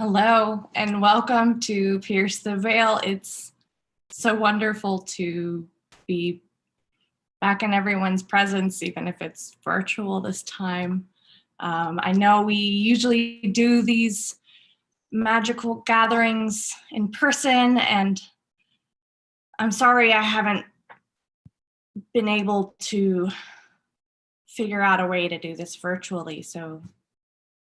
Hello and welcome to Pierce the Veil. It's so wonderful to be back in everyone's presence, even if it's virtual this time. I know we usually do these magical gatherings in person, and I'm sorry I haven't been able to figure out a way to do this virtually. So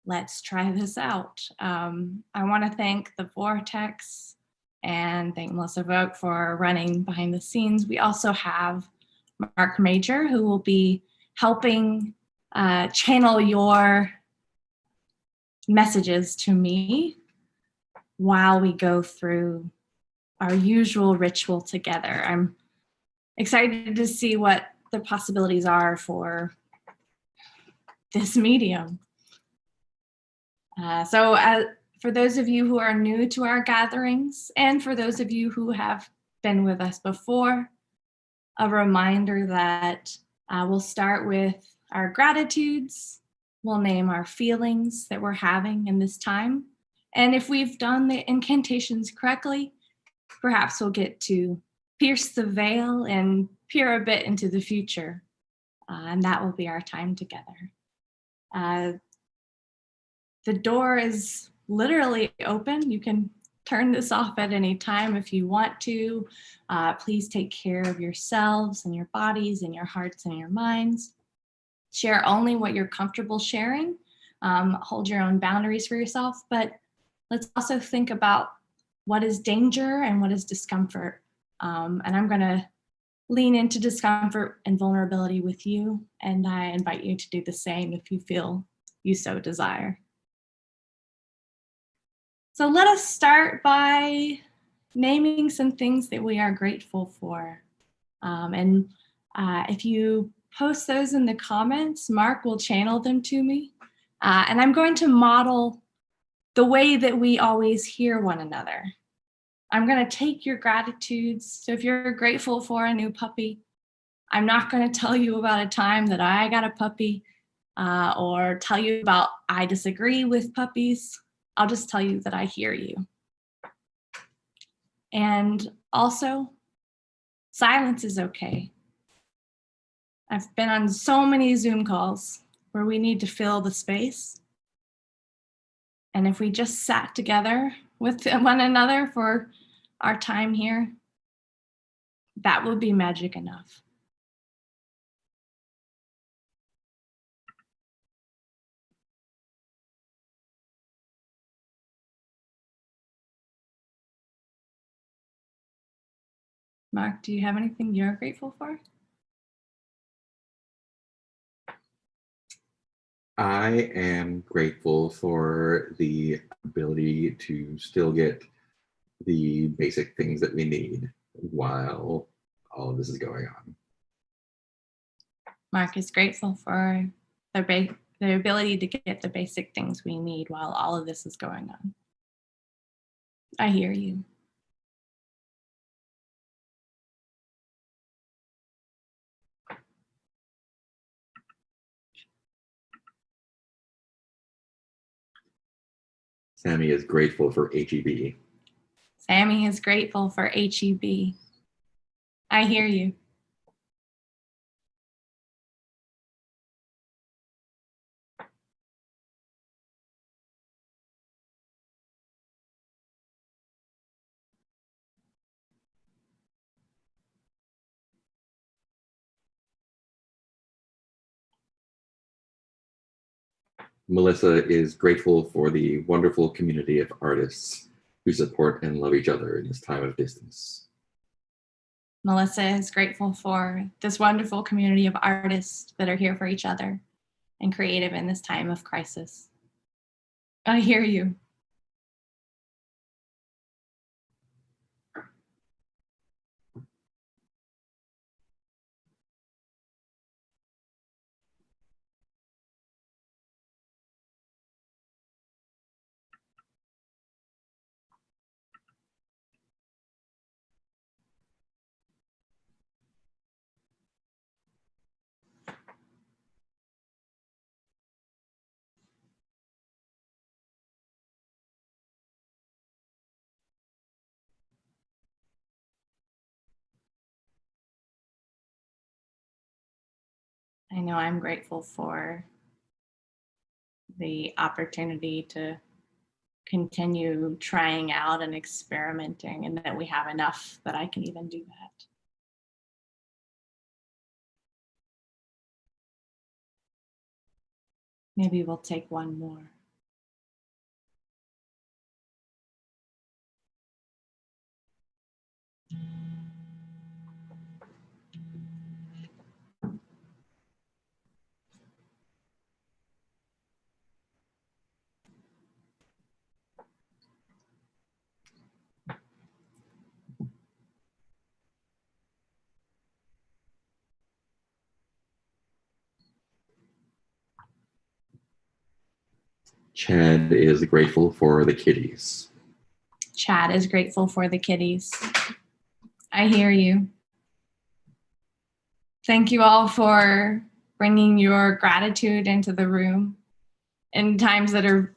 let's try this out. I want to thank the Vortex and thank Melissa Vogt for running behind the scenes. We also have Mark Major, who will be helping channel your messages to me while we go through our usual ritual together. I'm excited to see what the possibilities are for this medium. For those of you who are new to our gatherings, and for those of you who have been with us before, a reminder that we'll start with our gratitudes. We'll name our feelings that we're having in this time. And if we've done the incantations correctly, perhaps we'll get to pierce the veil and peer a bit into the future. And that will be our time together. The door is literally open. You can turn this off at any time if you want to. Please take care of yourselves and your bodies and your hearts and your minds. Share only what you're comfortable sharing. Hold your own boundaries for yourself, but let's also think about what is danger and what is discomfort. And I'm gonna lean into discomfort and vulnerability with you, and I invite you to do the same if you feel you so desire. So let us start by naming some things that we are grateful for. If you post those in the comments, Mark will channel them to me. And I'm going to model the way that we always hear one another. I'm going to take your gratitudes. So if you're grateful for a new puppy, I'm not going to tell you about a time that I got a puppy or tell you about I disagree with puppies. I'll just tell you that I hear you. And also, silence is okay. I've been on so many Zoom calls where we need to fill the space. And if we just sat together with one another for our time here, that would be magic enough. Mark, do you have anything you're grateful for? I am grateful for the ability to still get the basic things that we need while all of this is going on. Mark is grateful for the ability to get the basic things we need while all of this is going on. I hear you. Sammy is grateful for HEB. Sammy is grateful for HEB. I hear you. Melissa is grateful for the wonderful community of artists who support and love each other in this time of distance. Melissa is grateful for this wonderful community of artists that are here for each other and creative in this time of crisis. I hear you. I know I'm grateful for the opportunity to continue trying out and experimenting, and that we have enough that I can even do that. Maybe we'll take one more. Chad is grateful for the kitties. Chad is grateful for the kitties. I hear you. Thank you all for bringing your gratitude into the room. In times that are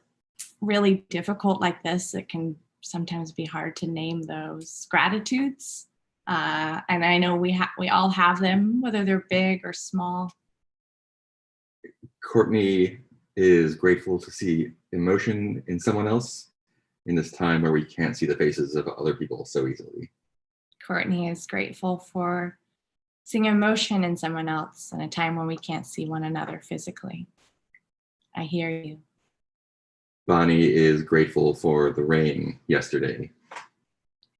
really difficult like this, it can sometimes be hard to name those gratitudes. And I know we all have them, whether they're big or small. Courtney is grateful to see emotion in someone else in this time where we can't see the faces of other people so easily. Courtney is grateful for seeing emotion in someone else in a time when we can't see one another physically. I hear you. Bonnie is grateful for the rain yesterday.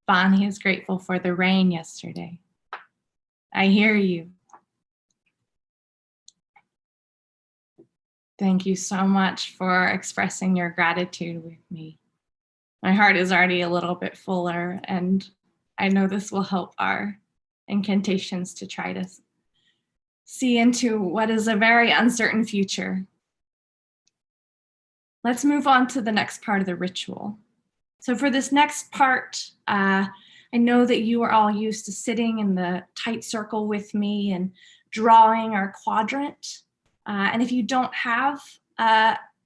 Bonnie is grateful for the rain yesterday. I hear you. Thank you so much for expressing your gratitude with me. My heart is already a little bit fuller, and I know this will help our incantations to try to see into what is a very uncertain future. Let's move on to the next part of the ritual. So for this next part, I know that you are all used to sitting in the tight circle with me and drawing our quadrant. And if you don't have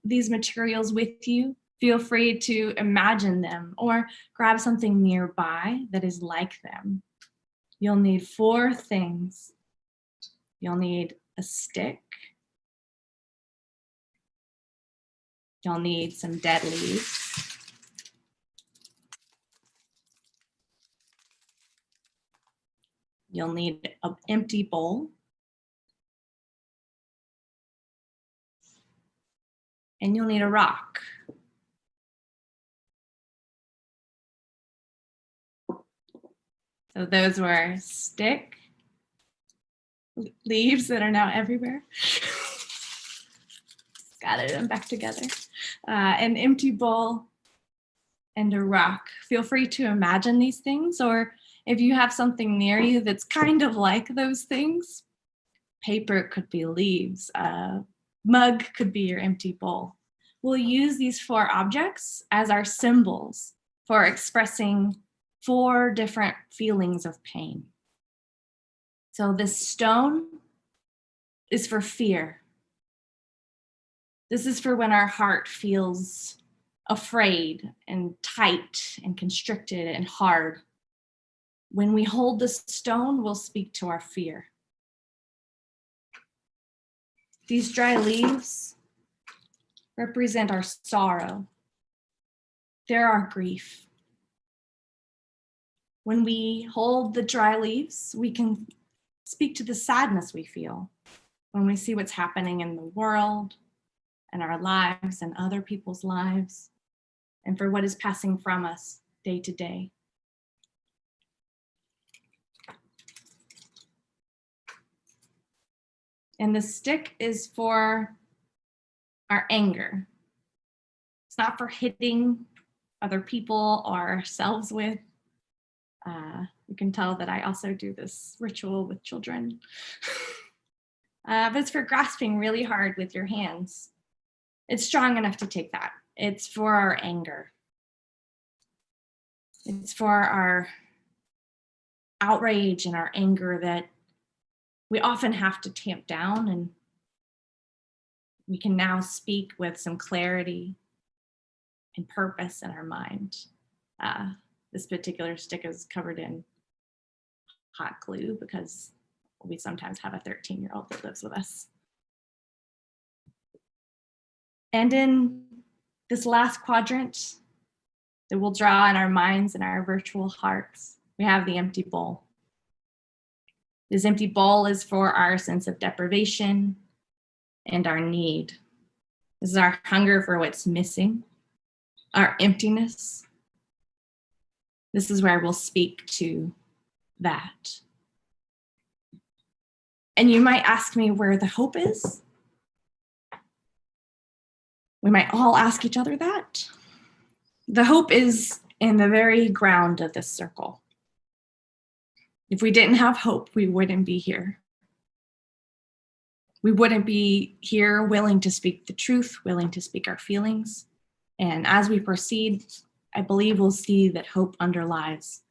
these materials with you, feel free to imagine them or grab something nearby that is like them. You'll need 4 things. You'll need a stick. You'll need some dead leaves. You'll need an empty bowl. And you'll need a rock. So those were stick, leaves that are now everywhere. Got it, I'm back together. An empty bowl and a rock. Feel free to imagine these things, or if you have something near you that's kind of like those things, paper could be leaves, mug could be your empty bowl. We'll use these 4 objects as our symbols for expressing 4 different feelings of pain. So this stone is for fear. This is for when our heart feels afraid and tight and constricted and hard. When we hold the stone, we'll speak to our fear. These dry leaves represent our sorrow. They're our grief. When we hold the dry leaves, we can speak to the sadness we feel when we see what's happening in the world and our lives and other people's lives, and for what is passing from us day to day. And the stick is for our anger. It's not for hitting other people or ourselves with. You can tell that I also do this ritual with children. But it's for grasping really hard with your hands. It's strong enough to take that. It's for our anger. It's for our outrage and our anger that we often have to tamp down, and we can now speak with some clarity and purpose in our mind. This particular stick is covered in hot glue because we sometimes have a 13-year-old that lives with us. And in this last quadrant that we'll draw in our minds and our virtual hearts, we have the empty bowl. This empty bowl is for our sense of deprivation and our need. This is our hunger for what's missing, our emptiness. This is where we'll speak to that. And you might ask me where the hope is. We might all ask each other that. The hope is in the very ground of this circle. If we didn't have hope, we wouldn't be here. We wouldn't be here willing to speak the truth, willing to speak our feelings. And as we proceed, I believe we'll see that hope underlies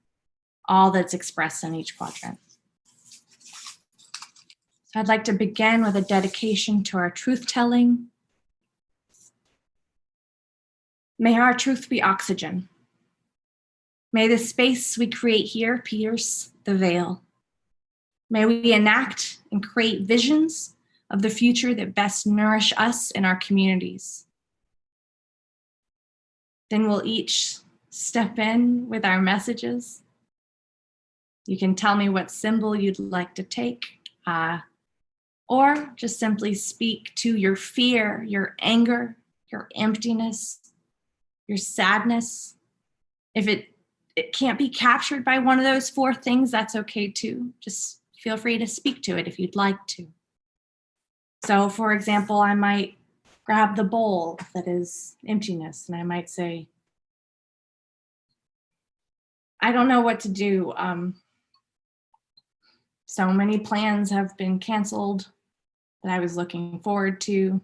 all that's expressed in each quadrant. So I'd like to begin with a dedication to our truth-telling. May our truth be oxygen. May the space we create here pierce the veil. May we enact and create visions of the future that best nourish us and our communities. Then we'll each step in with our messages. You can tell me what symbol you'd like to take, or just simply speak to your fear, your anger, your emptiness, your sadness. If it can't be captured by one of those four things, that's okay too. Just feel free to speak to it if you'd like to. So for example, I might grab the bowl that is emptiness and I might say, I don't know what to do. So many plans have been canceled that I was looking forward to.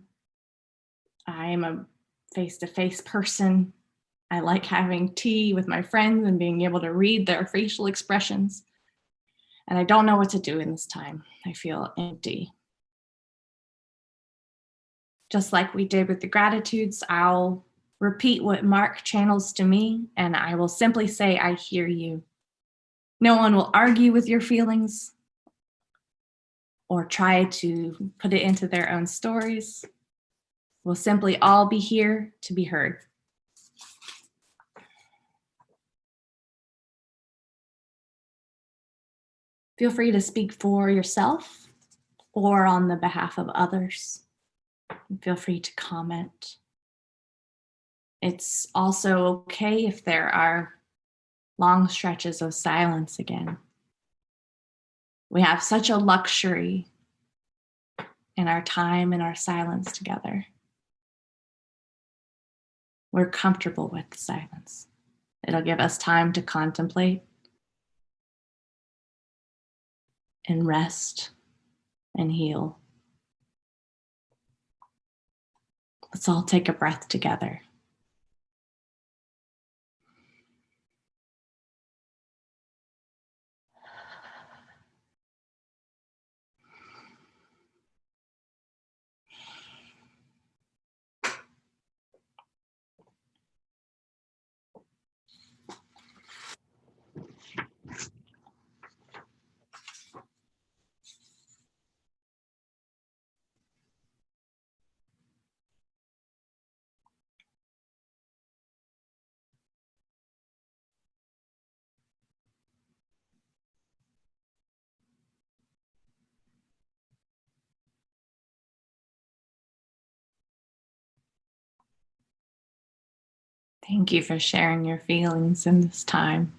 I am a face-to-face person. I like having tea with my friends and being able to read their facial expressions. And I don't know what to do in this time. I feel empty. Just like we did with the gratitudes, I'll repeat what Mark channels to me, and I will simply say, I hear you. No one will argue with your feelings or try to put it into their own stories. We'll simply all be here to be heard. Feel free to speak for yourself or on the behalf of others. Feel free to comment. It's also okay if there are long stretches of silence again. We have such a luxury in our time and our silence together. We're comfortable with the silence. It'll give us time to contemplate and rest and heal. Let's all take a breath together. Thank you for sharing your feelings in this time.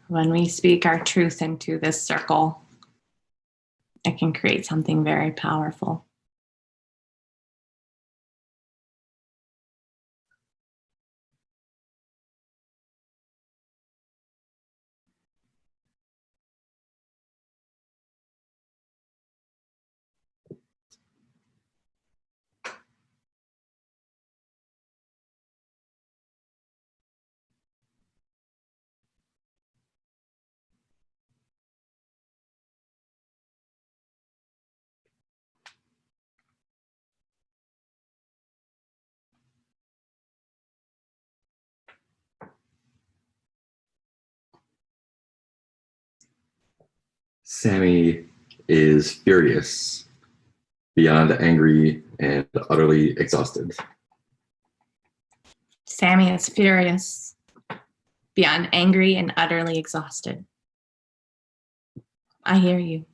When we speak our truth into this circle, it can create something very powerful. Sammy is furious beyond angry and utterly exhausted. Sammy is furious, beyond angry and utterly exhausted. I hear you.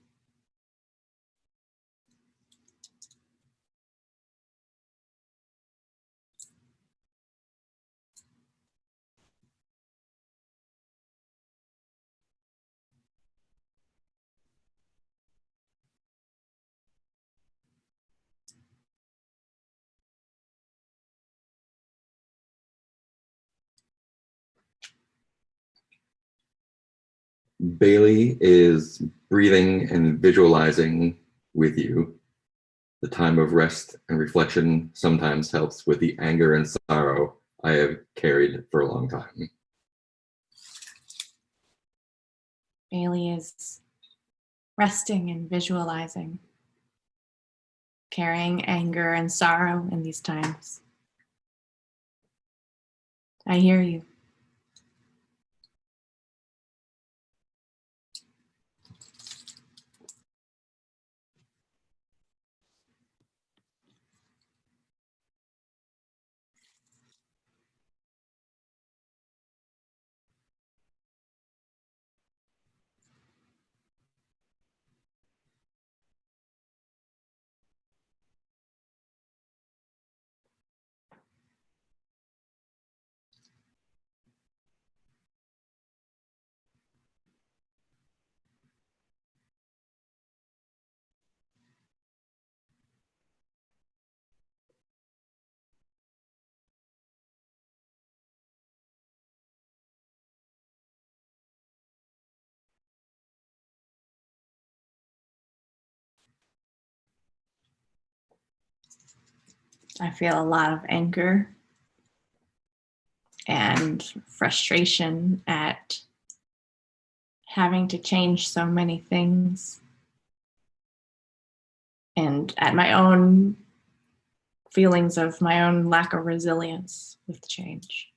Bailey is breathing and visualizing with you. The time of rest and reflection sometimes helps with the anger and sorrow I have carried for a long time. Bailey is resting and visualizing, carrying anger and sorrow in these times. I hear you. I feel a lot of anger and frustration at having to change so many things, and at my own feelings of my own lack of resilience with change.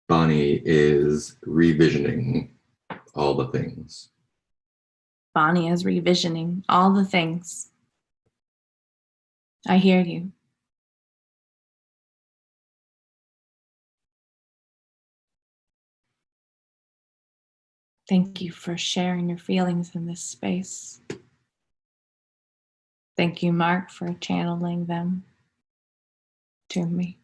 Bonnie is revisioning all the things. Bonnie is revisioning all the things. I hear you. Thank you for sharing your feelings in this space. Thank you, Mark, for channeling them to me.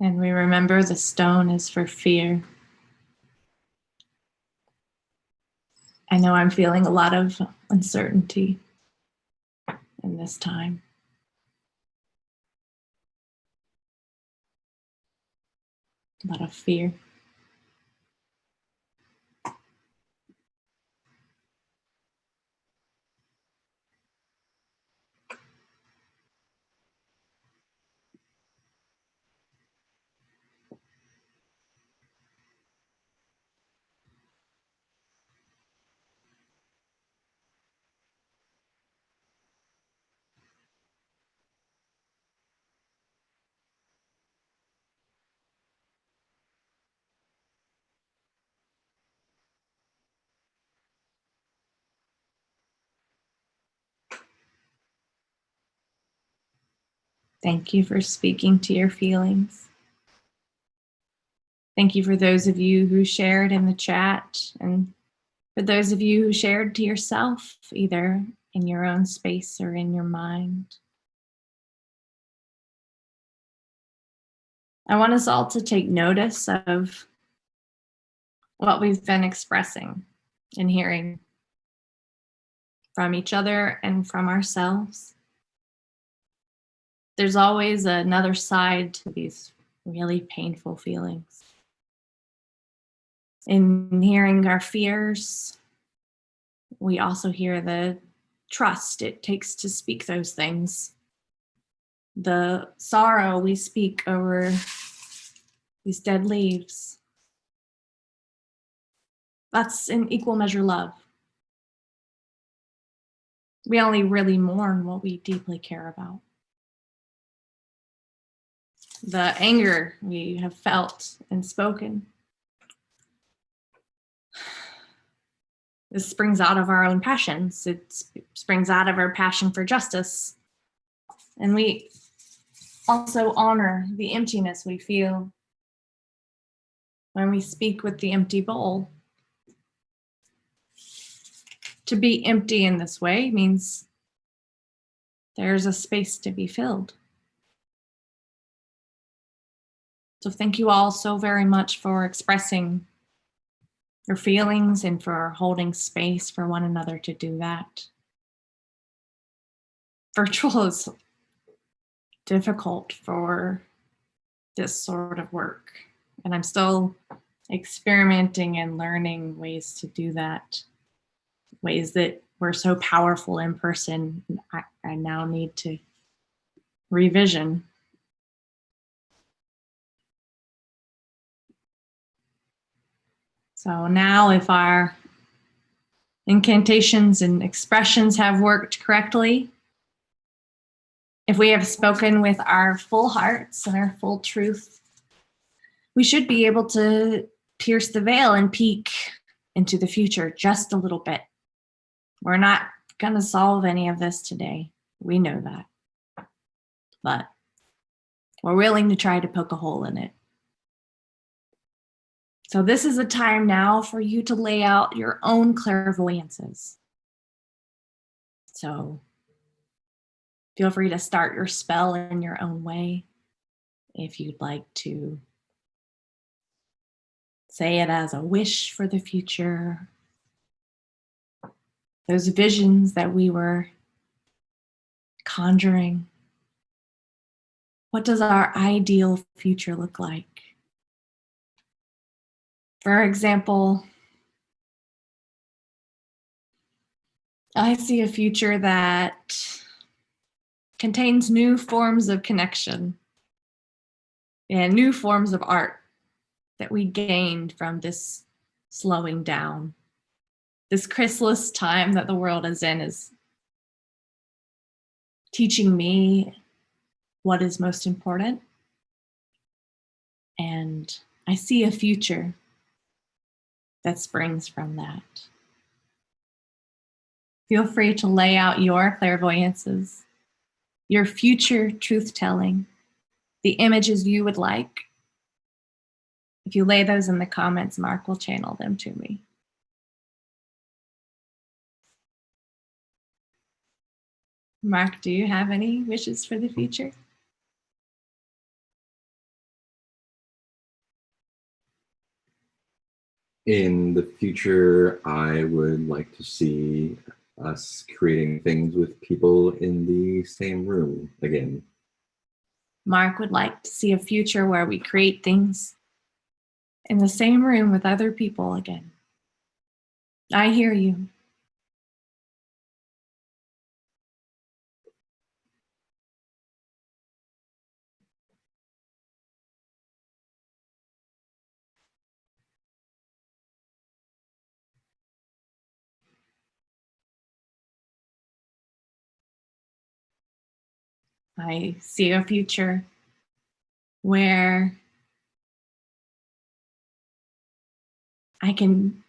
And we remember the stone is for fear. I know I'm feeling a lot of uncertainty in this time. A lot of fear. Thank you for speaking to your feelings. Thank you for those of you who shared in the chat, and for those of you who shared to yourself, either in your own space or in your mind. I want us all to take notice of what we've been expressing and hearing from each other and from ourselves. There's always another side to these really painful feelings. In hearing our fears, we also hear the trust it takes to speak those things. The sorrow we speak over these dead leaves. That's in equal measure love. We only really mourn what we deeply care about. The anger we have felt and spoken. This springs out of our own passions. It springs out of our passion for justice. And we also honor the emptiness we feel when we speak with the empty bowl. To be empty in this way means there's a space to be filled. So thank you all so very much for expressing your feelings and for holding space for one another to do that. Virtual is difficult for this sort of work, and I'm still experimenting and learning ways to do that, ways that were so powerful in person. I now need to revision. So now if our incantations and expressions have worked correctly, if we have spoken with our full hearts and our full truth, we should be able to pierce the veil and peek into the future just a little bit. We're not going to solve any of this today. We know that. But we're willing to try to poke a hole in it. So this is a time now for you to lay out your own clairvoyances. So feel free to start your spell in your own way. If you'd like to say it as a wish for the future, those visions that we were conjuring. What does our ideal future look like? For example, I see a future that contains new forms of connection and new forms of art that we gained from this slowing down. This chrysalis time that the world is in is teaching me what is most important. And I see a future that springs from that. Feel free to lay out your clairvoyances, your future truth-telling, the images you would like. If you lay those in the comments, Mark will channel them to me. Mark, do you have any wishes for the future? In the future, I would like to see us creating things with people in the same room again. Mark would like to see a future where we create things in the same room with other people again. I hear you. I see a future where I can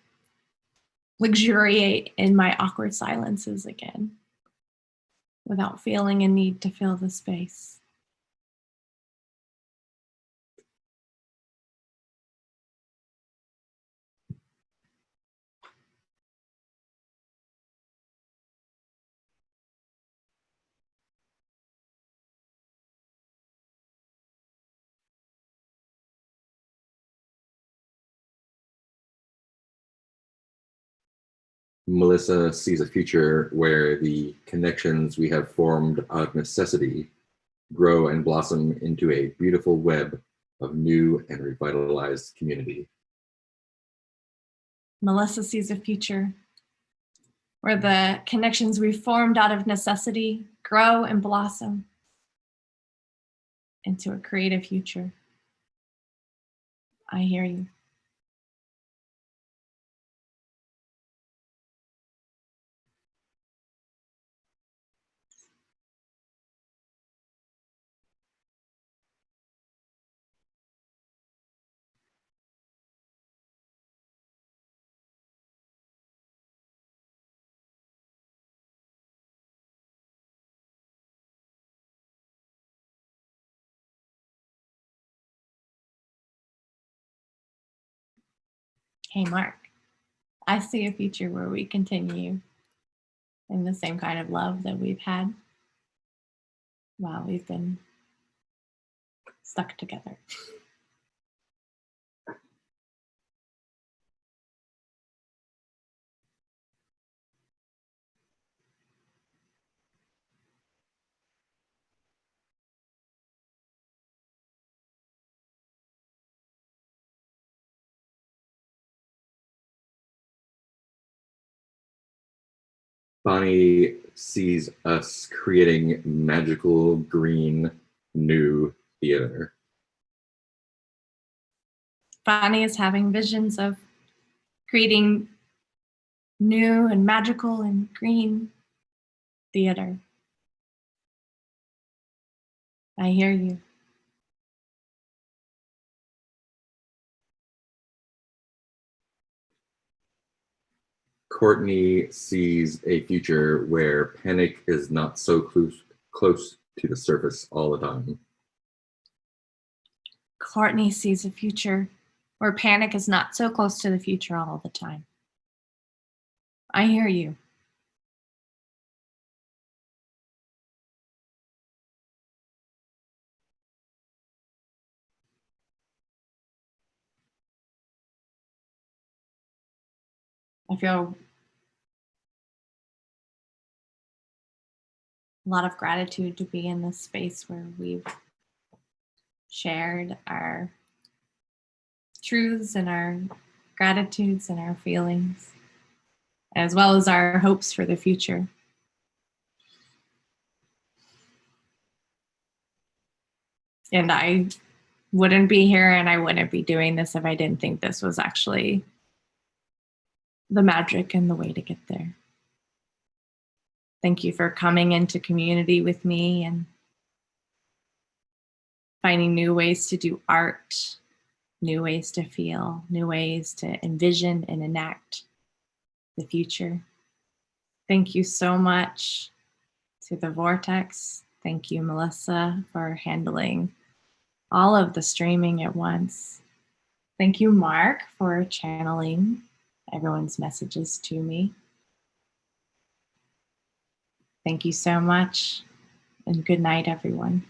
luxuriate in my awkward silences again without feeling a need to fill the space. Melissa sees a future where the connections we have formed out of necessity grow and blossom into a beautiful web of new and revitalized community. Melissa sees a future where the connections we formed out of necessity grow and blossom into a creative future. I hear you. Hey, Mark, I see a future where we continue in the same kind of love that we've had while we've been stuck together. Bonnie sees us creating magical green new theater. Bonnie is having visions of creating new and magical and green theater. I hear you. Courtney sees a future where panic is not so close to the surface all the time. Courtney sees a future where panic is not so close to the future all the time. I hear you. I feel a lot of gratitude to be in this space where we've shared our truths and our gratitudes and our feelings, as well as our hopes for the future. And I wouldn't be here and I wouldn't be doing this if I didn't think this was actually the magic and the way to get there. Thank you for coming into community with me and finding new ways to do art, new ways to feel, new ways to envision and enact the future. Thank you so much to the Vortex. Thank you, Melissa, for handling all of the streaming at once. Thank you, Mark, for channeling everyone's messages to me. Thank you so much, and good night, everyone.